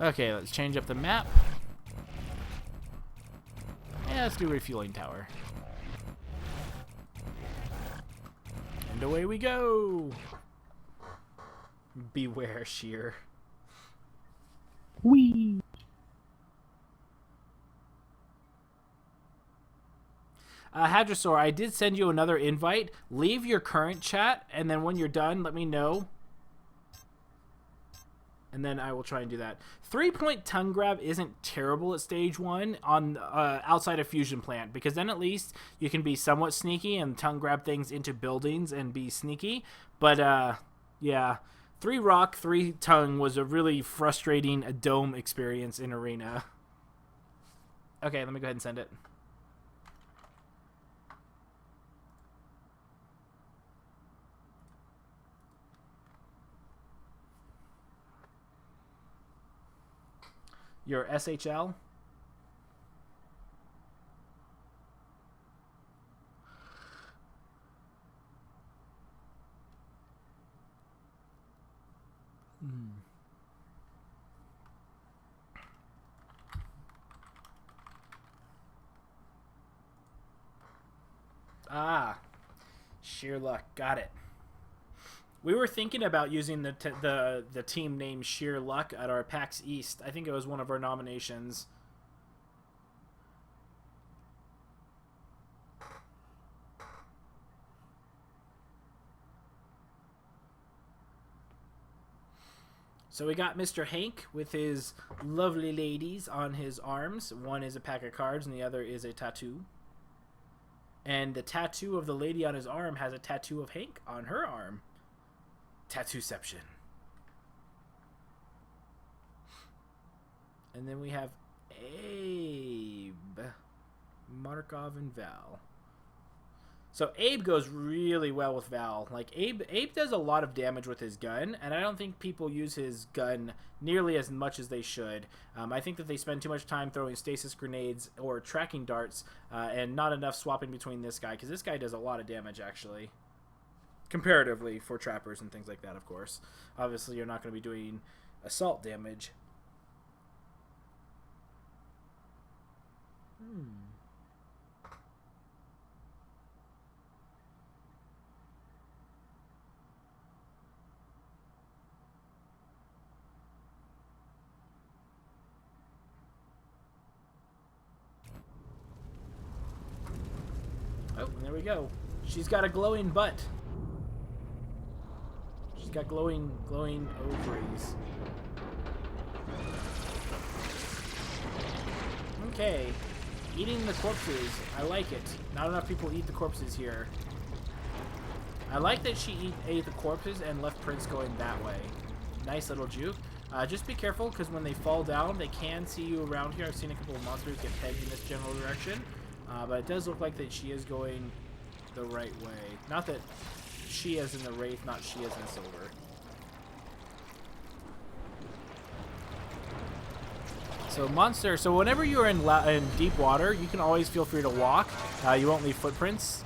Okay, let's change up the map. Yeah, let's do refueling tower. And away we go! Beware, Shear. Whee! Hadrosaur, I did send you another invite. Leave your current chat, and then when you're done, let me know. And then I will try and do that. 3-point tongue grab isn't terrible at stage 1 on outside of Fusion Plant, because then at least you can be somewhat sneaky and tongue grab things into buildings and be sneaky. But yeah, 3 rock, 3 tongue was a really frustrating dome experience in Arena. Okay, let me go ahead and send it. Your SHL? Ah, sheer luck. Got it. We were thinking about using the team name Sheer Luck at our PAX East. I think it was one of our nominations. So we got Mr. Hank with his lovely ladies on his arms. One is a pack of cards and the other is a tattoo. And the tattoo of the lady on his arm has a tattoo of Hank on her arm. Tattooception. And then we have Abe, Markov, and Val. So Abe goes really well with Val. Like Abe does a lot of damage with his gun, and I don't think people use his gun nearly as much as they should. I think that they spend too much time throwing stasis grenades or tracking darts, and not enough swapping between this guy, because this guy does a lot of damage actually. Comparatively for trappers and things like that, of course. Obviously, you're not going to be doing assault damage. Oh, and there we go. She's got a glowing butt. She's got glowing ovaries. Okay. Eating the corpses. I like it. Not enough people eat the corpses here. I like that she ate the corpses and left Prince going that way. Nice little juke. Just be careful, because when they fall down, they can see you around here. I've seen a couple of monsters get pegged in this general direction. But it does look like that she is going the right way. Not that she as in the Wraith, not she as in Silver. So monster, so whenever you're in deep water, you can always feel free to walk. You won't leave footprints.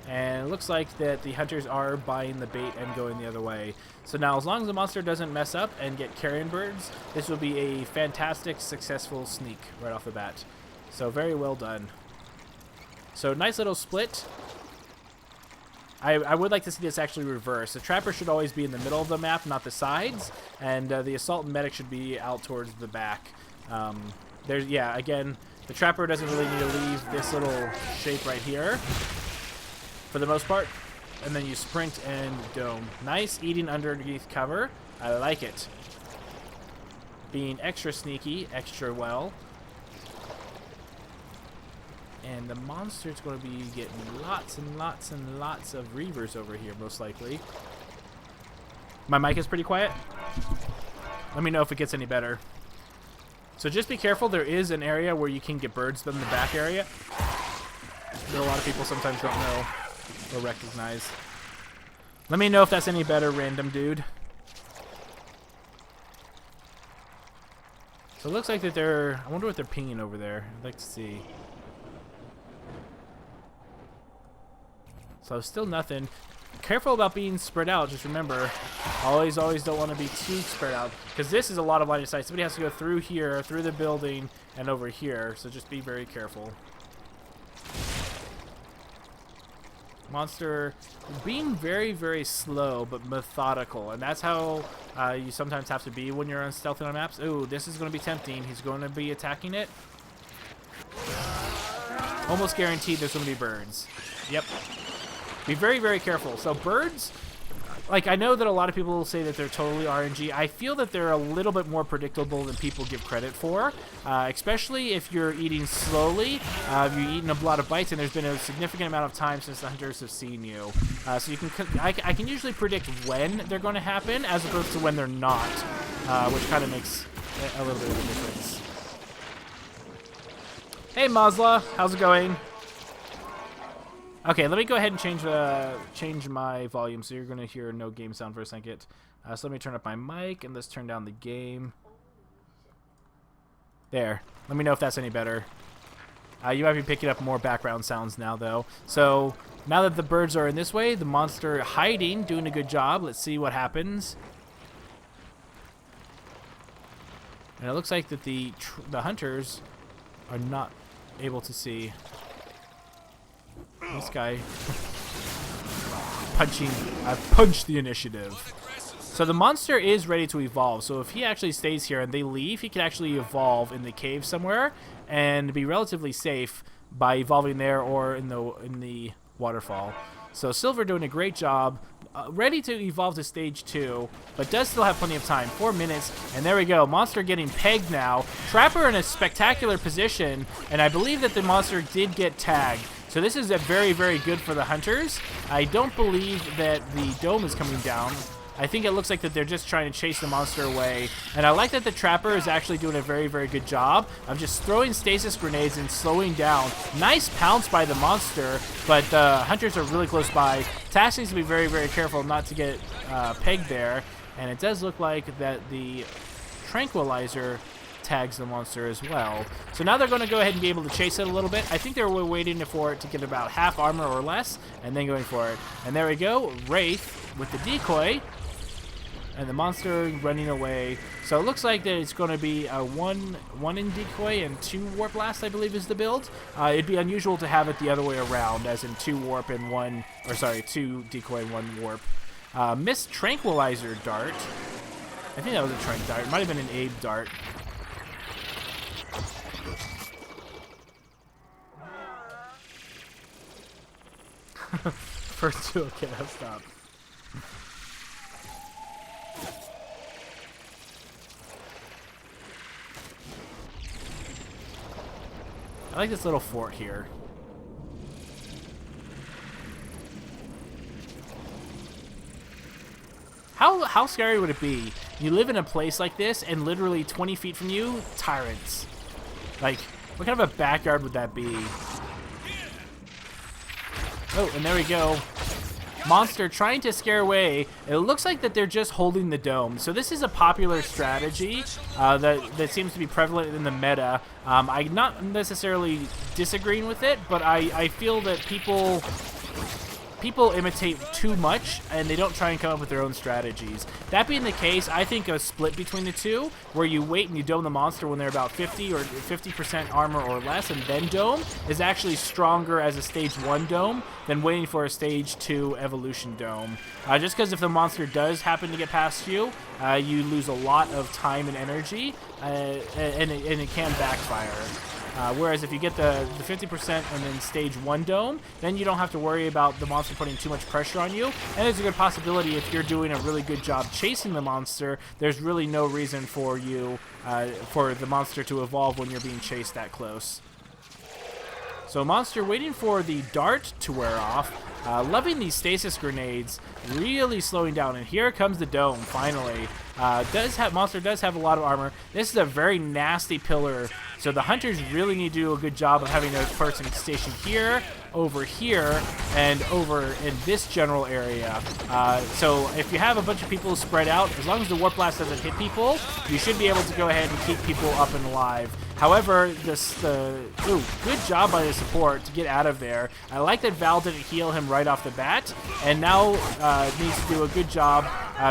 And it looks like that the hunters are buying the bait and going the other way. So now as long as the monster doesn't mess up and get carrion birds, this will be a fantastic, successful sneak right off the bat. So very well done. So nice little split. I would like to see this actually reverse. The trapper should always be in the middle of the map, not the sides. And the assault and medic should be out towards the back. Yeah, again, the trapper doesn't really need to leave this little shape right here for the most part. And then you sprint and dome. Nice eating underneath cover. I like it. Being extra sneaky, extra well. And the monster's going to be getting lots and lots and lots of reavers over here, most likely. My mic is pretty quiet. Let me know if it gets any better. So just be careful. There is an area where you can get birds in the back area that a lot of people sometimes don't know or recognize. Let me know if that's any better, random dude. So it looks like that they're... I wonder what they're pinging over there. I'd like to see. So still nothing. careful about being spread out. Just remember, always don't want to be too spread out, because this is a lot of line of sight. Somebody has to go through here, through the building, and over here, so just be very careful. Monster being very slow but methodical, and that's how you sometimes have to be when you're on stealthing on maps. Ooh, this is going to be tempting. He's going to be attacking it. Almost guaranteed there's going to be birds. Yep. Be very careful. So birds, like, I know that a lot of people will say that they're totally RNG. I feel that they're a little bit more predictable than people give credit for, especially if you're eating slowly. If you're eating a lot of bites, and there's been a significant amount of time since the hunters have seen you. So you can, I can usually predict when they're going to happen as opposed to when they're not, which kind of makes a little bit of a difference. Hey, Mazla, how's it going? Okay, let me go ahead and change my volume, so you're going to hear no game sound for a second. So let me turn up my mic, and let's turn down the game. There. Let me know if that's any better. You might be picking up more background sounds now, though. So now that the birds are in this way, the monster hiding, doing a good job. Let's see what happens. And it looks like that the hunters are not able to see this guy. I've punched the initiative. So the monster is ready to evolve. So if he actually stays here and they leave, he can actually evolve in the cave somewhere and be relatively safe by evolving there or in the waterfall. So Silver doing a great job, ready to evolve to stage 2, but does still have plenty of time. 4 minutes, and there we go. Monster getting pegged now. Trapper in a spectacular position, and I believe that the monster did get tagged. So this is very good for the hunters. I don't believe that the dome is coming down. I think it looks like that they're just trying to chase the monster away. And I like that the Trapper is actually doing a very good job of just throwing stasis grenades and slowing down. Nice pounce by the monster, but the hunters are really close by. Task needs to be very careful not to get pegged there. And it does look like that the tranquilizer tags the monster as well. So now they're going to go ahead and be able to chase it a little bit. I think they were waiting for it to get about half armor or less, and then going for it. And there we go. Wraith with the decoy. And the monster running away. So it looks like that it's going to be a one in decoy and 2 warp blast, I believe is the build. It'd be unusual to have it the other way around, as in 2 warp and 1, or sorry, 2 decoy and 1 warp. Missed tranquilizer dart. I think that was a tranq dart. It might have been an Abe dart. First 2, okay, I'll stop. I like this little fort here. How scary would it be? You live in a place like this, and literally 20 feet from you, tyrants. Like, what kind of a backyard would that be? Oh, and there we go. Monster trying to scare away. It looks like that they're just holding the dome. So this is a popular strategy that seems to be prevalent in the meta. I'm not necessarily disagreeing with it, but I feel that people imitate too much, and they don't try and come up with their own strategies. That being the case, I think a split between the two, where you wait and you dome the monster when they're about 50 or 50% armor or less, and then dome, is actually stronger as a stage 1 dome than waiting for a stage 2 evolution dome. Just because if the monster does happen to get past you, you lose a lot of time and energy, and it can backfire. Whereas if you get the 50% and then stage 1 dome, then you don't have to worry about the monster putting too much pressure on you. And there's a good possibility if you're doing a really good job chasing the monster, there's really no reason for you, for the monster to evolve when you're being chased that close. So monster waiting for the dart to wear off. Loving these stasis grenades, really slowing down, and here comes the dome finally. Monster does have a lot of armor. This is a very nasty pillar, so the hunters really need to do a good job of having a person stationed here, over here, and over in this general area. So if you have a bunch of people spread out, as long as the warp blast doesn't hit people, you should be able to go ahead and keep people up and alive. However, good job by the support to get out of there. I like that Val didn't heal him right off the bat, and now needs to do a good job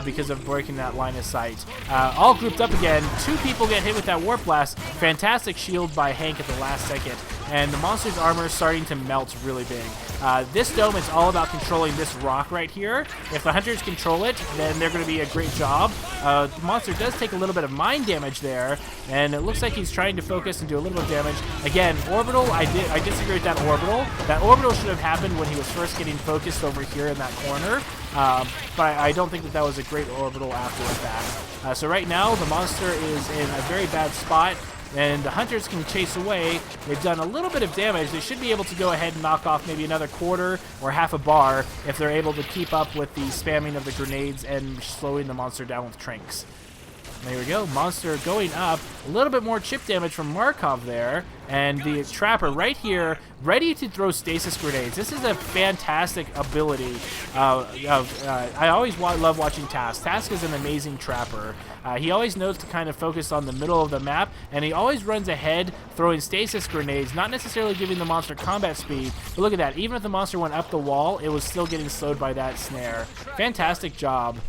because of breaking that line of sight. All grouped up again. 2 people get hit with that Warp Blast. Fantastic shield by Hank at the last second, and the monster's armor is starting to melt really big. This dome is all about controlling this rock right here. If the hunters control it, then they're going to be a great job. The monster does take a little bit of mind damage there, and it looks like he's trying to focus and do a little bit of damage. Again, orbital, I disagree with that orbital. That orbital should have happened when he was first getting focused over here in that corner, but I don't think that was a great orbital after the fact. So right now, the monster is in a very bad spot, and the hunters can chase away. They've done a little bit of damage. They should be able to go ahead and knock off maybe another quarter or half a bar if they're able to keep up with the spamming of the grenades and slowing the monster down with trinks. There we go. Monster going up. A little bit more chip damage from Markov there. And the Trapper right here, ready to throw stasis grenades. This is a fantastic ability. I always love watching Task. Task is an amazing Trapper. He always knows to kind of focus on the middle of the map, and he always runs ahead throwing stasis grenades, not necessarily giving the monster combat speed. But look at that. Even if the monster went up the wall, it was still getting slowed by that snare. Fantastic job.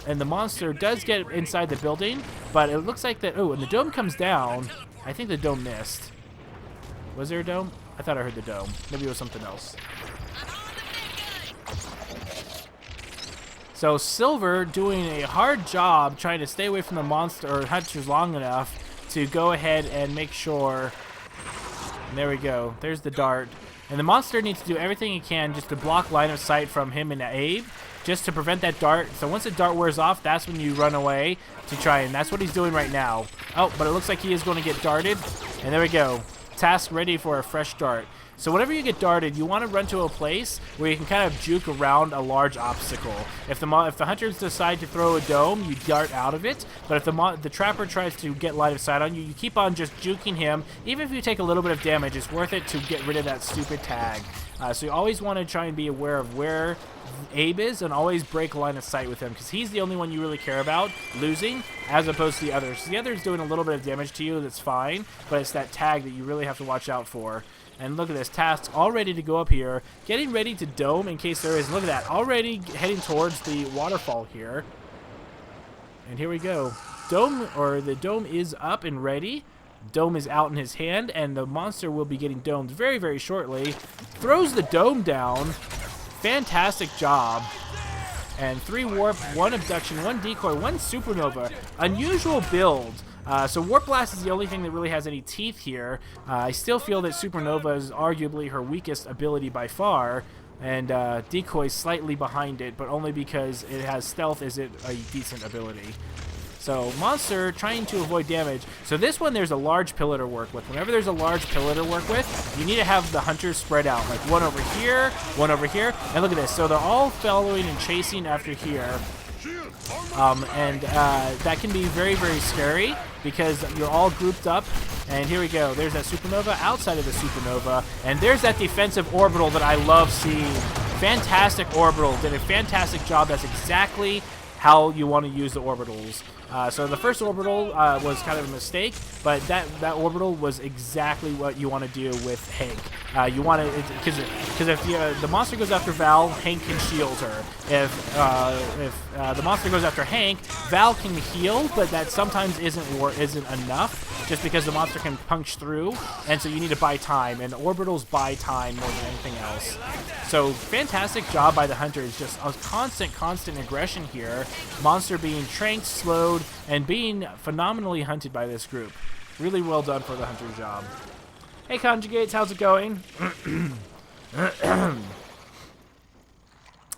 And the monster does get inside the building, but it looks like that. Oh, and the dome comes down. I think the dome missed. Was there a dome? I thought I heard the dome. Maybe it was something else. So Silver doing a hard job trying to stay away from the monster or hunters long enough to go ahead and make sure. And there we go. There's the dart. And the monster needs to do everything he can just to block line of sight from him and Abe, just to prevent that dart. So once the dart wears off, that's when you run away to try, and that's what he's doing right now. Oh, but it looks like he is going to get darted. And there we go. Task ready for a fresh dart. So whenever you get darted, you want to run to a place where you can kind of juke around a large obstacle. If the hunters decide to throw a dome, you dart out of it. But if the Trapper tries to get line of sight on you, you keep on just juking him. Even if you take a little bit of damage, it's worth it to get rid of that stupid tag. So you always want to try and be aware of where Abe is, and always break line of sight with him, because he's the only one you really care about losing, as opposed to the others. The others doing a little bit of damage to you, that's fine, but it's that tag that you really have to watch out for. And look at this, Task all ready to go up here, getting ready to dome in case there is. Look at that, already heading towards the waterfall here. And here we go. The dome is up and ready. Dome is out in his hand, and the monster will be getting domed very, very shortly. Throws the dome down. Fantastic job. And 3 warp, 1 abduction, 1 decoy, 1 supernova. Unusual build. So Warp Blast is the only thing that really has any teeth here. I still feel that Supernova is arguably her weakest ability by far, and Decoy slightly behind it, but only because it has stealth isn't a decent ability. So Monster trying to avoid damage. So this one, there's a large pillar to work with. Whenever there's a large pillar to work with, you need to have the hunters spread out, like one over here, and look at this. So they're all following and chasing after here. That can be very, very scary because you're all grouped up. And here we go. There's that supernova outside of the supernova. And there's that defensive orbital that I love seeing. Fantastic orbital. Did a fantastic job. That's exactly how you want to use the orbitals. So the first orbital was kind of a mistake, but that orbital was exactly what you want to do with Hank. You want to, because if the monster goes after Val, Hank can shield her. If the monster goes after Hank, Val can heal, but that sometimes isn't enough, just because the monster can punch through, and so you need to buy time, and orbitals buy time more than anything else. So fantastic job by the hunters, just a constant aggression here. Monster being tranked, slowed, and being phenomenally hunted by this group. Really well done for the hunter's job. Hey Conjugates, how's it going?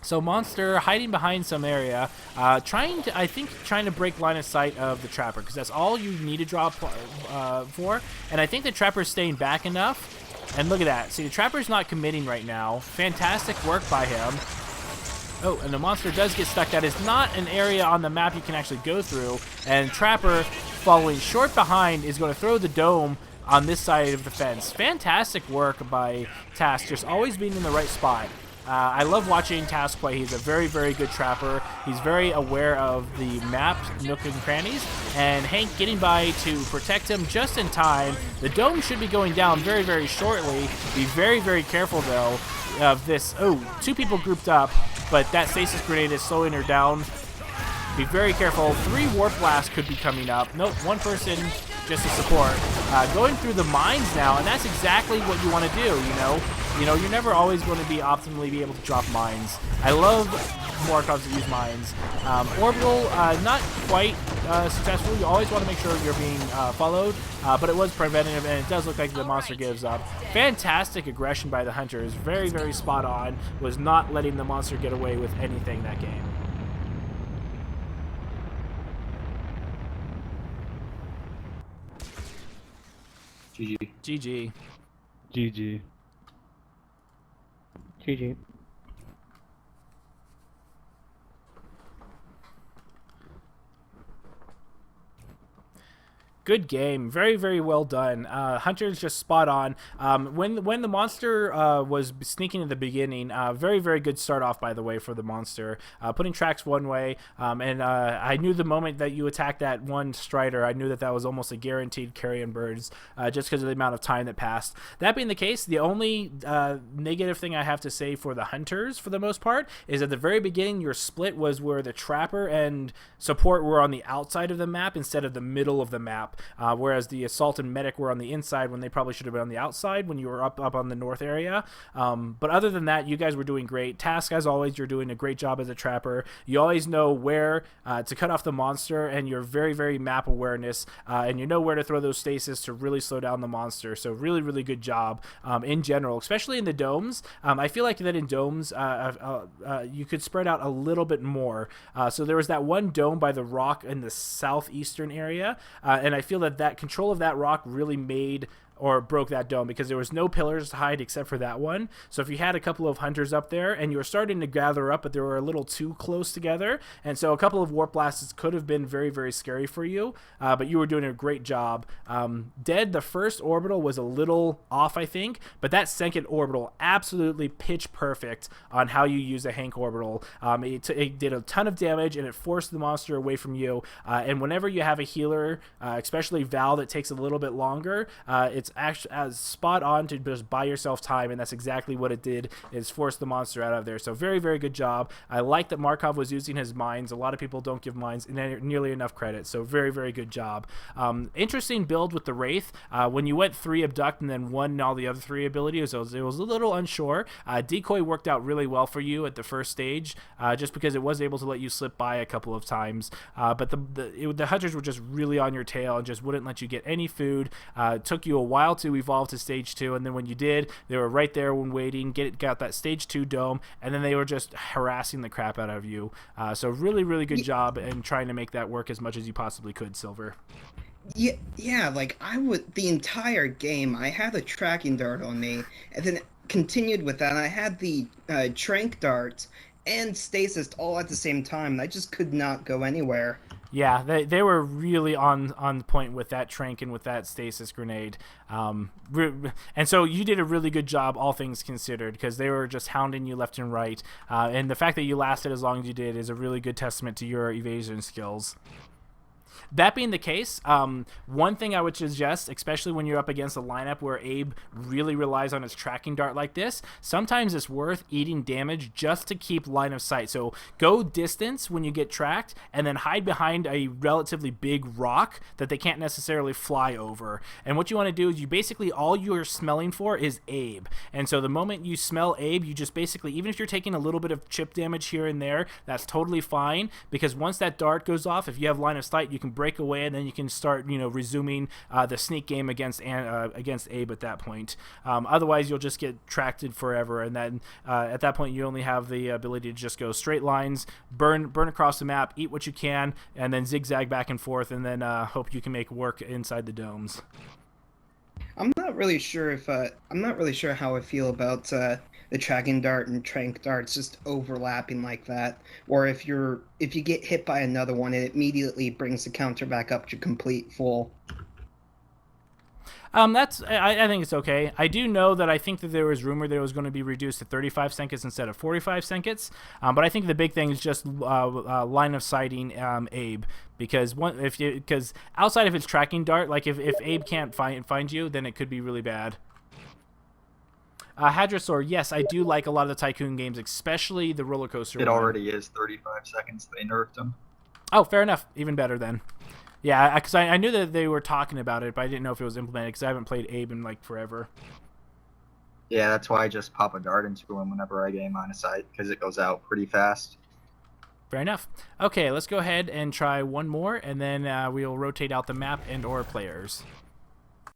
So Monster hiding behind some area, trying to break line of sight of the Trapper, because that's all you need to drop for. And I think the Trapper's staying back enough. And look at that. See, the Trapper's not committing right now. Fantastic work by him. Oh, and the monster does get stuck. That is not an area on the map you can actually go through. And Trapper, following short behind, is going to throw the dome on this side of the fence. Fantastic work by Task, just always being in the right spot. I love watching Task play. He's a very, very good trapper. He's very aware of the map, nook and crannies, and Hank getting by to protect him just in time. The dome should be going down very, very shortly. Be very, very careful, though, of this. Oh, 2 people grouped up, but that stasis grenade is slowing her down. Be very careful. 3 warp blasts could be coming up. Nope, 1 person just to support. Going through the mines now, and that's exactly what you want to do, you know. You're never always going to be optimally be able to drop mines. I love Morkovs that use mines. Orbital, not quite successful. You always want to make sure you're being followed, but it was preventative, and it does look like the monster gives up. Fantastic aggression by the hunters. Very, very spot on. Was not letting the monster get away with anything that game. GG. GG. GG. GG. Good game. Very, very well done. Hunter's just spot on. When the monster was sneaking in the beginning, very, very good start off, by the way, for the monster. Putting tracks one way, and I knew the moment that you attacked that one Strider, I knew that that was almost a guaranteed carrion birds, just because of the amount of time that passed. That being the case, the only negative thing I have to say for the Hunters, for the most part, is at the very beginning, your split was where the Trapper and Support were on the outside of the map instead of the middle of the map. Whereas the Assault and Medic were on the inside when they probably should have been on the outside when you were up on the north area. But other than that, you guys were doing great. Task, as always, you're doing a great job as a trapper. You always know where to cut off the monster, and you're very, very map awareness, and you know where to throw those stasis to really slow down the monster. So really, really good job in general, especially in the domes. I feel like that in domes, you could spread out a little bit more. So there was that one dome by the rock in the southeastern area, and I feel that control of that rock really made or broke that dome, because there was no pillars to hide except for that one. So if you had a couple of hunters up there and you were starting to gather up, but they were a little too close together, and so a couple of warp blasts could have been very, very scary for you, but you were doing a great job. Dead, the first orbital was a little off, I think, but that second orbital absolutely pitch perfect on how you use a Hank orbital. It did a ton of damage, and it forced the monster away from you, and whenever you have a healer, especially Val, that takes a little bit longer, it's actually as spot on to just buy yourself time, and that's exactly what it did, is force the monster out of there. So very, very good job. I like that Markov was using his mines. A lot of people don't give mines nearly enough credit, so very, very good job. Interesting build with the Wraith. When you went 3 abduct and then 1 all the other 3 abilities, it was a little unsure. Decoy worked out really well for you at the first stage, just because it was able to let you slip by a couple of times, but the hunters were just really on your tail and just wouldn't let you get any food. Took you a while to evolve to stage 2, and then when you did, they were right there when waiting, got that stage 2 dome, and then they were just harassing the crap out of you. So really, really good job in trying to make that work as much as you possibly could, Silver. Yeah, like the entire game, I had a tracking dart on me, and then continued with that, and I had the trank dart and stasis all at the same time, and I just could not go anywhere. Yeah, they were really on point with that trank and with that stasis grenade. And so you did a really good job, all things considered, because they were just hounding you left and right. And the fact that you lasted as long as you did is a really good testament to your evasion skills. That being the case, one thing I would suggest, especially when you're up against a lineup where Abe really relies on his tracking dart like this, sometimes it's worth eating damage just to keep line of sight. So go distance when you get tracked, and then hide behind a relatively big rock that they can't necessarily fly over. And what you want to do is all you're smelling for is Abe. And so the moment you smell Abe, you just basically, even if you're taking a little bit of chip damage here and there, that's totally fine, because once that dart goes off, if you have line of sight, you can break away, and then you can start, resuming the sneak game against Abe at that point. Otherwise, you'll just get tracked forever, and then at that point, you only have the ability to just go straight lines, burn across the map, eat what you can, and then zigzag back and forth, and then hope you can make work inside the domes. I'm not really sure how I feel about the tracking dart and trank darts just overlapping like that, or if you get hit by another one, it immediately brings the counter back up to complete full. I think it's okay. I do know that I think that there was rumor that it was going to be reduced to 35 seconds instead of 45 seconds. But I think the big thing is just line of sighting Abe, because because outside of its tracking dart, like if Abe can't find you, then it could be really bad. Hadrosaur, yes, I do like a lot of the Tycoon games, especially the roller coaster. It already is 35 seconds. They nerfed them. Oh, fair enough. Even better then. Yeah, because I knew that they were talking about it, but I didn't know if it was implemented because I haven't played Abe in like forever. Yeah, that's why I just pop a dart into him whenever I get him on a sight, because it goes out pretty fast. Fair enough. Okay, let's go ahead and try one more, and then we'll rotate out the map and or players.